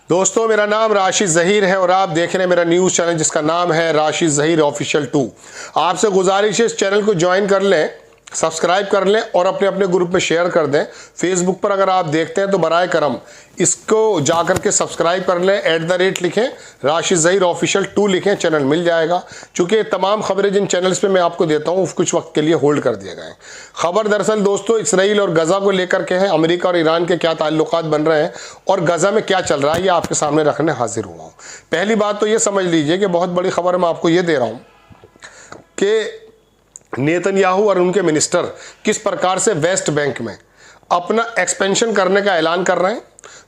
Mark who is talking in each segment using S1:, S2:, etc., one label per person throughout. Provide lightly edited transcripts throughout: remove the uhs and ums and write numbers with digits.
S1: दोस्तों, मेरा नाम राशिद ज़हीर है और आप देख रहे हैं मेरा न्यूज़ चैनल जिसका नाम है राशिद ज़हीर ऑफिशियल 2। आपसे गुजारिश है इस चैनल को ज्वाइन कर लें, सब्सक्राइब कर लें और अपने अपने ग्रुप में शेयर कर दें। फेसबुक पर अगर आप देखते हैं तो बराए करम इसको जाकर के सब्सक्राइब कर लें, @ लिखें, राशिद ज़हीर ऑफिशियल 2 लिखें, चैनल मिल जाएगा। चूँकि तमाम खबरें जिन चैनल्स पे मैं आपको देता हूँ कुछ वक्त के लिए होल्ड कर दिए गए हैं। खबर दरअसल दोस्तों इसराइल और गज़ा को लेकर के है। अमेरिका और ईरान के क्या ताल्लुकात बन रहे हैं और गज़ा में क्या चल रहा है, ये आपके सामने रखने हाजिर हुआ हूँ। पहली बात तो ये समझ लीजिए कि बहुत बड़ी खबर मैं आपको ये दे रहा हूँ कि नेतन्याहू और उनके मिनिस्टर किस प्रकार से वेस्ट बैंक में अपना एक्सपेंशन करने का ऐलान कर रहे हैं।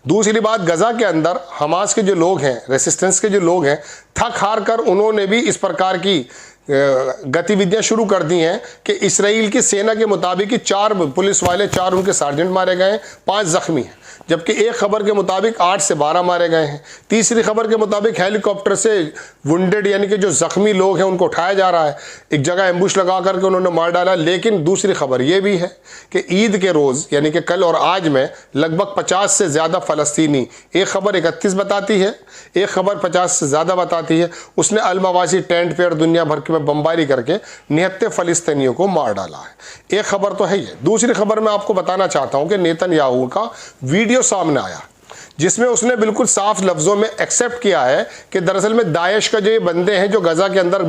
S1: दूसरी बात, गजा के अंदर हमास के जो लोग हैं, रेसिस्टेंस के जो लोग हैं, थक हार कर उन्होंने भी इस प्रकार की गतिविधियां शुरू कर दी हैं कि इसराइल की सेना के मुताबिक 4 पुलिस वाले, 4 उनके सार्जेंट मारे गए हैं, 5 जख्मी हैं। जबकि एक खबर के मुताबिक 8 से 12 मारे गए हैं। तीसरी खबर के मुताबिक हेलीकॉप्टर से वुंडेड यानी कि जो जख्मी लोग हैं उनको उठाया जा रहा है, एक जगह एम्बुश लगा करके उन्होंने मार डाला। लेकिन दूसरी खबर यह भी है कि ईद के रोज़ यानी कि कल और आज में लगभग 50 से ज़्यादा फ़लस्तीनी, एक खबर 31 बताती है, एक खबर 50 से ज़्यादा बताती है, उसने अलमवासी टेंट पे और दुनिया भर में बमबारी करके 79 फ़लस्तीनियों को मार डाला है। एक खबर तो है ये। दूसरी खबर मैं आपको बताना चाहता हूं कि नेतन्याहू का वीडियो सामने आया जिसमें उसने बिल्कुल साफ लफ्जों में एक्सेप्ट किया है कि दरअसल में दाइश का जो ये बंदे हैं जो गजा के अंदर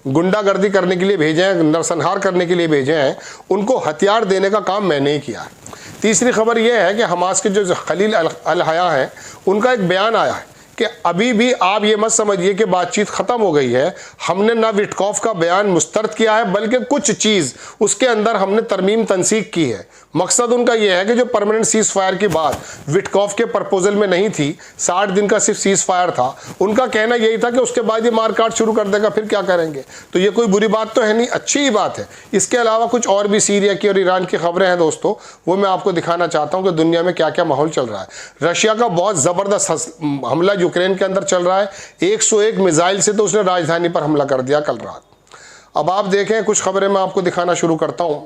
S1: गुंडागर्दी करने के लिए भेजे हैं, नरसंहार करने के लिए भेजे हैं, उनको हथियार देने का काम मैंने ही किया है। तीसरी खबर यह है कि हमास के जो खलील अल हया हैं उनका एक बयान आया है कि अभी भी आप ये मत समझिए कि बातचीत ख़त्म हो गई है। हमने ना विटकॉफ का बयान मुस्तरद किया है बल्कि कुछ चीज़ उसके अंदर हमने तरमीम तनसीक की है। मकसद उनका यह है कि जो परमानेंट सीज़ फायर की बात विटकॉफ के प्रपोजल में नहीं थी, 60 दिन का सिर्फ सीज़ फायर था, उनका कहना यही था कि उसके बाद ये मारकाट शुरू कर देगा, फिर क्या करेंगे। तो ये कोई बुरी बात तो है नहीं, अच्छी ही बात है। इसके अलावा कुछ और भी सीरिया की और ईरान की खबरें हैं दोस्तों, वो मैं आपको दिखाना चाहता हूँ कि दुनिया में क्या क्या माहौल चल रहा है। रशिया का बहुत ज़बरदस्त हमला यूक्रेन के अंदर चल रहा है। 101 मिसाइल से तो उसने राजधानी पर हमला कर दिया कल रात। अब आप देखें, कुछ खबरें मैं आपको दिखाना शुरू करता हूं।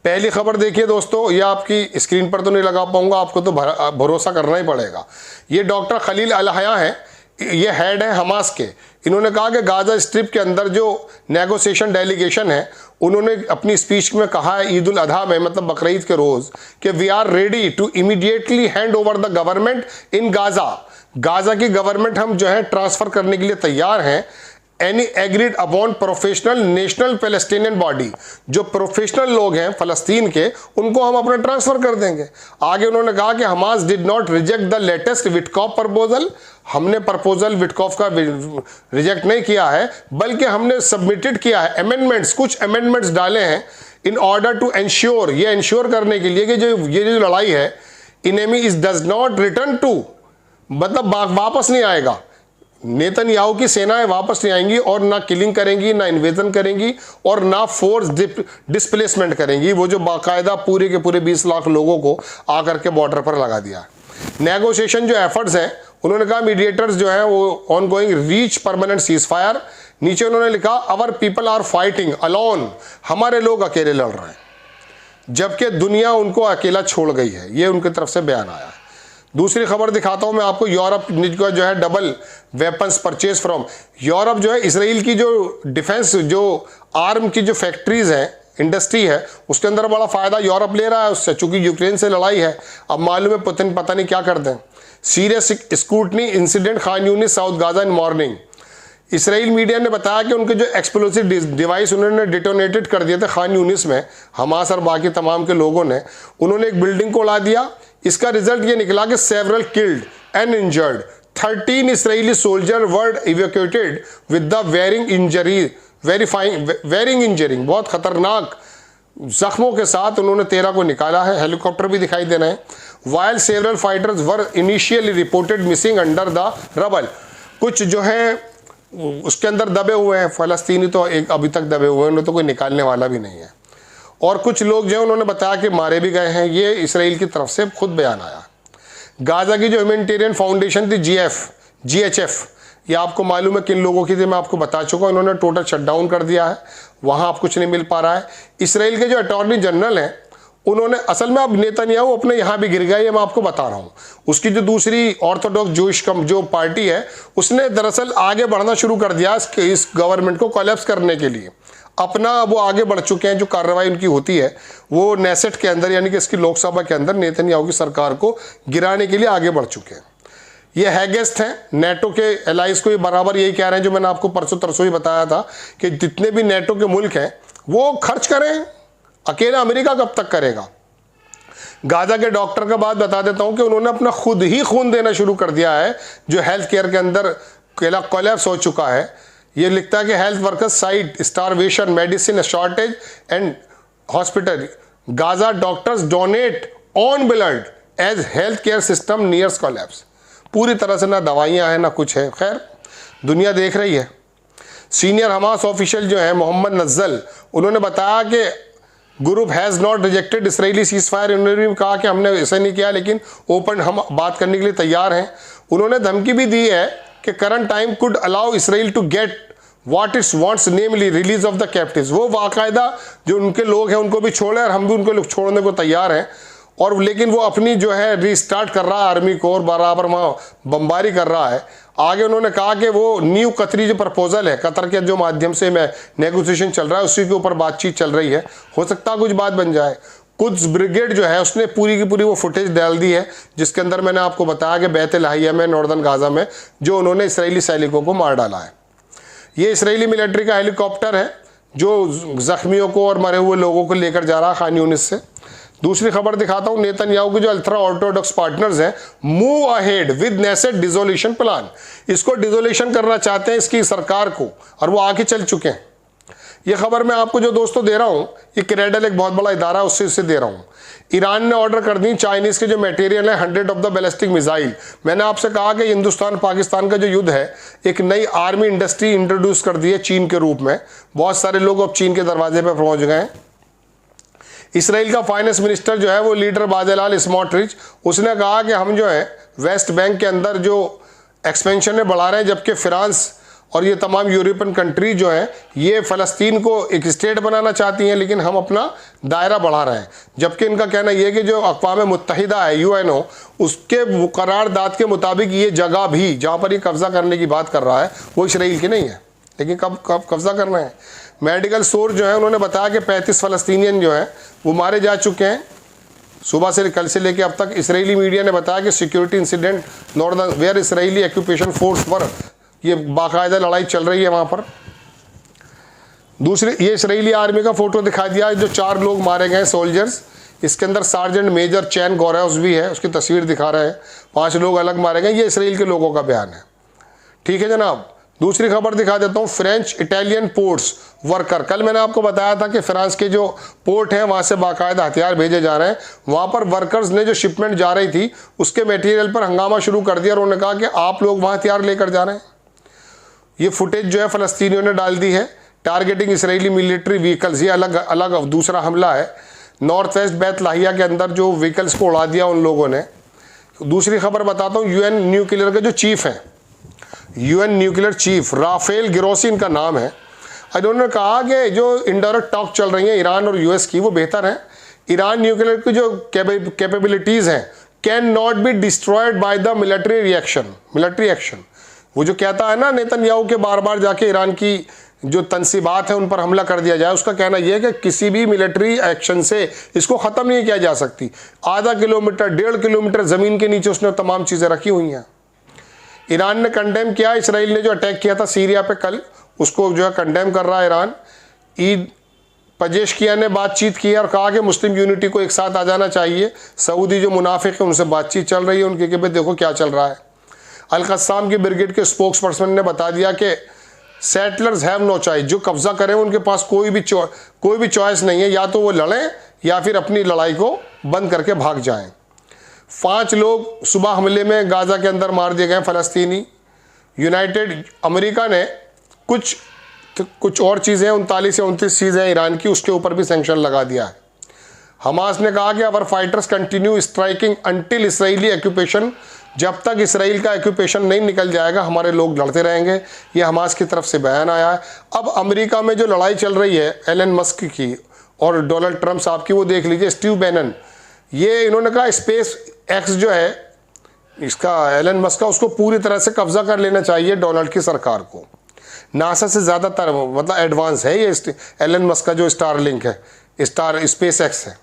S1: पहली खबर देखिए दोस्तों, ये आपकी स्क्रीन पर तो नहीं लगा पाऊंगा, आपको तो भरोसा करना ही पड़ेगा। ये डॉक्टर खलील अल हया हैं, ये हेड है हमास के। इन्होंने कहा कि गाजा स्ट्रिप के अंदर जो नेगोशिएशन डेलीगेशन है, उन्होंने अपनी स्पीच में कहा है ईद उल अधा में, मतलब बकरीद के रोज़, कि we are ready to immediately hand over the government in Gaza. Gaza की गवर्नमेंट हम जो है ट्रांसफ़र करने के लिए तैयार हैं। Any agreed upon professional national Palestinian body, जो प्रोफेशनल लोग हैं फ़लस्तीन के, उनको हम अपना ट्रांसफ़र कर देंगे। आगे उन्होंने कहा कि Hamas did not reject the latest Witkoff proposal, हमने प्रपोजल विटकॉफ का रिजेक्ट नहीं किया है बल्कि हमने सबमिटेड किया है अमेंडमेंट्स, कुछ अमेंडमेंट्स डाले हैं इन ऑर्डर टू एंश्योर, ये इंश्योर करने के लिए कि ये जो लड़ाई है, enemy is does not return to, मतलब वापस नहीं आएगा। नेतन्याहू की सेनाएं वापस नहीं आएंगी और ना किलिंग करेंगी, ना इन्वेजन करेंगी और ना फोर्स डिस्प्लेसमेंट करेंगी। वो जो बाकायदा पूरे के पूरे 20 लाख लोगों को आकर के बॉर्डर पर लगा दिया। नेगोशिएशन जो एफर्ट्स हैं, उन्होंने कहा मीडिएटर्स जो हैं वो ongoing reach permanent ceasefire. नीचे उन्होंने लिखा our people are fighting alone, हमारे लोग अकेले लड़ रहे हैं जबकि दुनिया उनको अकेला छोड़ गई है। ये उनकी तरफ से बयान आया है। दूसरी खबर दिखाता हूं मैं आपको, यूरोप का जो है double weapons purchase from, Europe जो है इसराइल की जो डिफेंस जो आर्म की जो फैक्ट्रीज हैं, इंडस्ट्री है, उसके अंदर बड़ा फ़ायदा यूरोप ले रहा है उससे, चूंकि यूक्रेन से लड़ाई है। अब मालूम है पुतिन पता नहीं क्या कर दें। Serious scrutiny incident Khan Younis south Gaza in morning. Israel media ने बताया कि उनके जो एक्सप्लोसिव डिवाइस उन्होंने डिटोनेटेड कर दिए थे खान यूनिस में, हमास और बाकी तमाम के लोगों ने, उन्होंने एक बिल्डिंग को उड़ा दिया। इसका रिजल्ट ये निकला कि several killed and injured, 13 Israeli soldier were evacuated with the varying injuring, बहुत खतरनाक जख्मों के साथ उन्होंने 13 को निकाला है। हेलीकॉप्टर भी दिखाई दे रहे हैं। While several fighters were initially reported missing under the rubble, कुछ जो है उसके अंदर दबे हुए हैं फ़लस्तीनी, तो एक अभी तक दबे हुए हैं, उन्हें तो कोई निकालने वाला भी नहीं है। और कुछ लोग जो है उन्होंने बताया कि मारे भी गए हैं। ये इसराइल की तरफ से खुद बयान आया। गाजा की जो ह्यूमैनिटेरियन फाउंडेशन थी GHF, ये आपको मालूम है किन लोगों की थी, मैं आपको बता चुका हूँ। इन्होंने टोटल शटडाउन कर दिया है, वहाँ अब कुछ नहीं मिल पा रहा है। इसराइल के जो अटॉर्नी जनरल हैं उन्होंने असल में अब नेतन्याहू अपने यहाँ भी गिर गया, ये मैं आपको बता रहा हूँ। उसकी जो दूसरी ऑर्थोडॉक्स जूइश जो पार्टी है उसने दरअसल आगे बढ़ना शुरू कर दिया इस गवर्नमेंट को कोलैप्स करने के लिए। अपना वो आगे बढ़ चुके हैं, जो कार्रवाई उनकी होती है वो नेसेट के अंदर यानी कि इसकी लोकसभा के अंदर नेतन्याहू की सरकार को गिराने के लिए आगे बढ़ चुके हैं। ये हैगेस्ट हैं नेटो के एलाइज को, ये बराबर यही कह रहे हैं जो मैंने आपको परसों तरसों ही बताया था कि जितने भी नेटो के मुल्क हैं वो खर्च करें, अकेला अमेरिका कब तक करेगा। गाजा के डॉक्टर का बात बता देता हूं कि उन्होंने अपना खुद ही खून देना शुरू कर दिया है, जो हेल्थ केयर के अंदर कोलैप्स हो चुका है। ये लिखता है कि health workers cite starvation, medicine shortage and hospital, Gaza doctors donate own blood as health care system nears collapse. पूरी तरह से ना दवाइयां हैं ना कुछ है। खैर दुनिया देख रही है। सीनियर हमास ऑफिशियल जो है मोहम्मद नज्जल, उन्होंने बताया कि group has not rejected Israeli cease fire. उन्होंने भी कहा कि हमने ऐसा नहीं किया, लेकिन ओपन हम बात करने के लिए तैयार हैं। उन्होंने धमकी भी दी है कि current time could allow Israel to get what its wants, namely release of the captives. वो बाकायदा जो उनके लोग हैं उनको भी छोड़े और हम भी उनको लोग छोड़ने को तैयार हैं। और लेकिन वो अपनी जो है रीस्टार्ट कर रहा है आर्मी को और बराबर वहाँ बमबारी कर रहा है। आगे उन्होंने कहा कि वो न्यू कतरी जो प्रपोजल है, कतर के जो माध्यम से मैं नेगोशिएशन चल रहा है उसी के ऊपर बातचीत चल रही है, हो सकता है कुछ बात बन जाए। कुछ ब्रिगेड जो है उसने पूरी की पूरी वो फुटेज डाल दी है जिसके अंदर मैंने आपको बताया कि बैत लाहिया में नॉर्दर्न गाजा में जो उन्होंने इसराइली सैनिकों को मार डाला है। ये इसराइली मिलिट्री का हेलीकॉप्टर है जो जख्मियों को और मरे हुए लोगों को लेकर जा रहा है खान यूनिस से। दूसरी खबर दिखाता हूं, नेतन्याहू के जो अल्ट्रा ऑर्थोडॉक्स पार्टनर्स हैं move ahead with Knesset dissolution plan. इसको डिसोल्यूशन करना चाहते हैं इसकी सरकार को, और वो आके चल चुके हैं। ये खबर मैं आपको जो दोस्तों दे रहा हूं, ये क्रेडल एक बहुत बड़ा इदारा है उससे दे रहा हूं। ईरान ने ऑर्डर कर दी चाइनीज के जो मटेरियल है 100 ऑफ द बैलिस्टिक मिसाइल। मैंने आपसे कहा कि हिंदुस्तान पाकिस्तान का जो युद्ध है एक नई आर्मी इंडस्ट्री इंट्रोड्यूस कर दी है चीन के रूप में। बहुत सारे लोग अब चीन के दरवाजे पर पहुंच गए हैं। इसराइल का फाइनेंस मिनिस्टर जो है वो लीडर बाजेलाल स्मोट्रिच, उसने कहा कि हम जो है वेस्ट बैंक के अंदर जो एक्सपेंशन है बढ़ा रहे हैं, जबकि फ्रांस और ये तमाम यूरोपियन कंट्री जो है ये फ़लस्तीन को एक स्टेट बनाना चाहती हैं, लेकिन हम अपना दायरा बढ़ा रहे हैं। जबकि इनका कहना यह है कि जो अक़वाम मुत्तहिदा है UNO, उसके करारदाद के मुताबिक ये जगह भी जहाँ पर ये कब्ज़ा करने की बात कर रहा है वो इसराइल की नहीं है, लेकिन कब कब्ज़ा करना है। मेडिकल सोर्स जो है उन्होंने बताया कि 35 फ़लस्तीनियन जो हैं वो मारे जा चुके हैं सुबह से, कल से लेकर अब तक। इसराइली मीडिया ने बताया कि security incident northern where Israeli occupation force पर ये बाकायदा लड़ाई चल रही है वहाँ पर। दूसरी ये इसराइली आर्मी का फोटो दिखा दिया जो 4 लोग मारे गए सोल्जर्स। इसके अंदर सार्जेंट मेजर चैन गोरेउस भी है, उसकी तस्वीर दिखा रहे हैं। 5 लोग अलग मारे गए, ये इसराइल के लोगों का बयान है। ठीक है जनाब। दूसरी खबर दिखा देता हूँ, फ्रेंच इटालियन पोर्ट्स वर्कर। कल मैंने आपको बताया था कि फ्रांस के जो पोर्ट हैं वहाँ से बाकायदा हथियार भेजे जा रहे हैं। वहाँ पर वर्कर्स ने जो शिपमेंट जा रही थी उसके मटेरियल पर हंगामा शुरू कर दिया और उन्होंने कहा कि आप लोग वहाँ हथियार लेकर जा रहे हैं। ये फुटेज जो है फ़लस्तीनियों ने डाल दी है, टारगेटिंग इसराइली मिलिट्री व्हीकल्स। ये अलग अलग दूसरा हमला है। नॉर्थ वेस्ट बैत लाहिया के अंदर जो व्हीकल्स को उड़ा दिया उन लोगों ने। दूसरी खबर बताता हूँ, UN न्यूक्लियर के जो चीफ हैं, UN nuclear chief Rafael Grossi इनका नाम है। इन्होंने कहा कि जो इनडायरेक्ट टॉक चल रही है ईरान और US की वो बेहतर है। ईरान न्यूक्लियर की जो कैपेबिलिटीज़ हैं can not be destroyed by the military action. वो जो कहता है ना नेतन्याहू के बार बार जाके ईरान की जो तनसीबात है उन पर हमला कर दिया जाए, उसका कहना यह है कि किसी भी मिलिट्री एक्शन से इसको ख़त्म नहीं किया जा सकती। आधा किलोमीटर 1.5 किलोमीटर ज़मीन के नीचे उसने तमाम चीज़ें रखी हुई हैं। ईरान ने कंडेम किया इसराइल ने जो अटैक किया था सीरिया पे कल, उसको जो है कंडेम कर रहा है ईरान। ईद पजेशकियान ने बातचीत की और कहा कि मुस्लिम यूनिटी को एक साथ आ जाना चाहिए। सऊदी जो मुनाफिक है उनसे बातचीत चल रही है उनके कि भाई देखो क्या चल रहा है। अल-क़स्साम की ब्रिगेड के स्पोक्स पर्सन ने बता दिया कि सेटलर्स हैव नो चॉइस, जो कब्जा करें उनके पास कोई भी चॉइस नहीं है, या तो वो लड़ें या फिर अपनी लड़ाई को बंद करके भाग जाएं। 5 लोग सुबह हमले में गाजा के अंदर मार दिए गए फ़लस्तीनी। यूनाइटेड अमेरिका ने कुछ और चीज़ें 39 या 29 चीज़ें ईरान की, उसके ऊपर भी सैंक्शन लगा दिया है। हमास ने कहा कि our fighters continue striking until Israeli occupation, जब तक इसराइल का ऑक्यूपेशन नहीं निकल जाएगा हमारे लोग लड़ते रहेंगे। ये हमास की तरफ से बयान आया है। अब अमेरिका में जो लड़ाई चल रही है एलन मस्क की, और डोनाल्ड ट्रंप साहब की वो देख लीजिए, स्टीव बैनन, ये इन्होंने कहा स्पेस एक्स जो है इसका एलन मस्क का, उसको पूरी तरह से कब्जा कर लेना चाहिए डोनाल्ड की सरकार को। नासा से ज़्यादातर मतलब एडवांस है ये एलन मस्क का जो स्टारलिंक है, स्टार स्पेस एक्स है।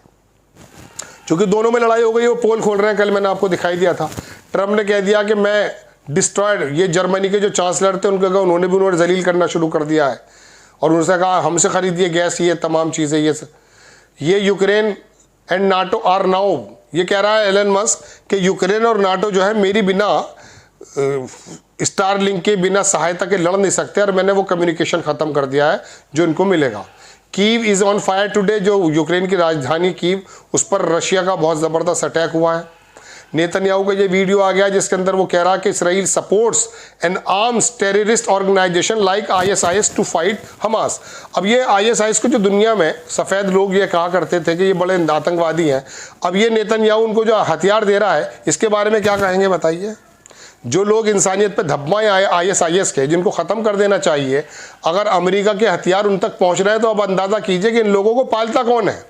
S1: चूँकि दोनों में लड़ाई हो गई, वो पोल खोल रहे हैं, कल मैंने आपको दिखाई दिया था। ट्रंप ने कह दिया कि मैं डिस्ट्रॉयड, ये जर्मनी के जो चांसलर थे उनके उन्होंने भी उन्होंने जलील करना शुरू कर दिया है और उनसे कहा हमसे खरीदिए गैस, ये तमाम चीज़ें, ये Ukraine and NATO are now, ये कह रहा है एलन मस्क कि यूक्रेन और नाटो जो है मेरी बिना स्टारलिंक के बिना सहायता के लड़ नहीं सकते और मैंने वो कम्युनिकेशन ख़त्म कर दिया है जो इनको मिलेगा। Kyiv is on fire today, जो यूक्रेन की राजधानी कीव, उस पर रशिया का बहुत ज़बरदस्त अटैक हुआ है। नेतन्याहू का ये वीडियो आ गया जिसके अंदर वो कह रहा है कि Israel supports an arms terrorist organization like ISIS to fight Hamas. अब ये ISIS को जो दुनिया में सफ़ेद लोग ये कहा करते थे कि ये बड़े आतंकवादी हैं, अब ये नेतन्याहू उनको जो हथियार दे रहा है, इसके बारे में क्या कहेंगे बताइए। जो लोग इंसानियत पे धब्बाएँ ISIS के, जिनको ख़त्म कर देना चाहिए, अगर अमेरिका के हथियार उन तक पहुँच रहे हैं तो अब अंदाज़ा कीजिए कि इन लोगों को पालता कौन है।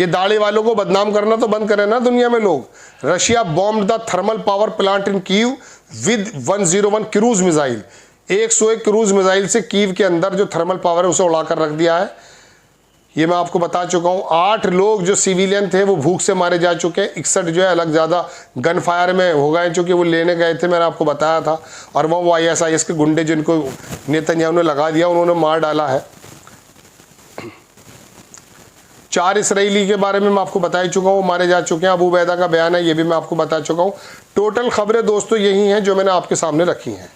S1: ये दाढ़ी वालों को बदनाम करना तो बंद करें ना दुनिया में लोग। Russia bomb the thermal power plant in Kyiv with 101 cruise missile, 101 cruise missile से कीव के अंदर जो थर्मल पावर है उसे उड़ाकर रख दिया है। ये मैं आपको बता चुका हूँ। 8 लोग जो सिविलियन थे वो भूख से मारे जा चुके हैं, 61 जो है अलग ज़्यादा गन फायर में हो गए, चूँकि वो लेने गए थे, मैंने आपको बताया था। और वो ISIS के गुंडे जिनको नेतन्याहू ने लगा दिया उन्होंने मार डाला है। 4 इसराइली के बारे में मैं आपको बता ही चुका हूँ, मारे जा चुके हैं। अबू उबैदा का बयान है, ये भी मैं आपको बता चुका हूँ। टोटल खबरें दोस्तों यही हैं जो मैंने आपके सामने रखी हैं।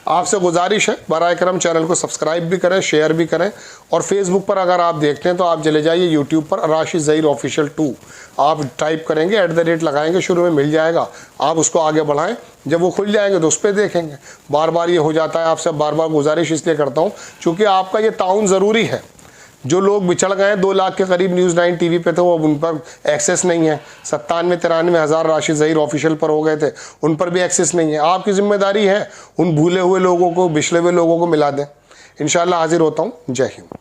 S1: आपसे गुजारिश है बराए करम चैनल को सब्सक्राइब भी करें, शेयर भी करें, और फेसबुक पर अगर आप देखते हैं तो आप चले जाइए यूट्यूब पर राशिद ज़हीर ऑफिशियल 2 आप टाइप करेंगे, @ लगाएंगे, शुरू में मिल जाएगा, आप उसको आगे बढ़ाएं। जब वो खुल जाएंगे तो उस पर देखेंगे। बार बार ये हो जाता है, आपसे बार बार गुजारिश इसलिए करता हूँ चूँकि आपका ये ताउन ज़रूरी है। जो लोग बिछड़ गए 2 लाख के करीब न्यूज़ 9 टीवी पे थे, वो उन पर एक्सेस नहीं है। 97-93 हज़ार राशिद ज़हीर ऑफिशियल पर हो गए थे, उन पर भी एक्सेस नहीं है। आपकी जिम्मेदारी है उन भूले हुए लोगों को, बिछड़े हुए लोगों को मिला दें। इंशाल्लाह हाजिर होता हूँ। जय हिंद।